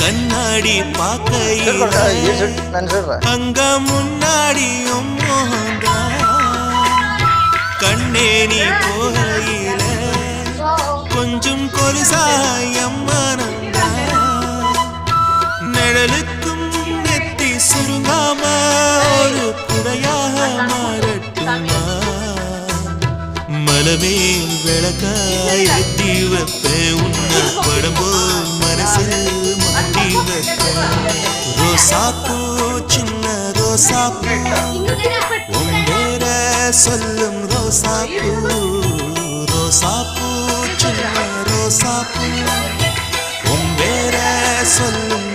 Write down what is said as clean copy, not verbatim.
கண்ணாடி பார்க்கையில அங்க முன்னாடியும் கண்ணே நீ போகையில கொஞ்சம் கொலுசாயம் மனந்தா நிழலுக்கும் நெத்தி சுருங்காம ஒரு குறையாக மாறட்டுமா மலமேல் விளக்காய் எட்டி வைப்பேன் உன்னை படம்போல் மனசில் மாட்டி வைப்பேன் ரோசாப்பூ சின்ன ரோசாப்பூ உன் பேர சொல்லும் ரோசாப்பூ ரோசாப்பூ சின்ன ரோசாப்பூ உன் பேர சொல்லும்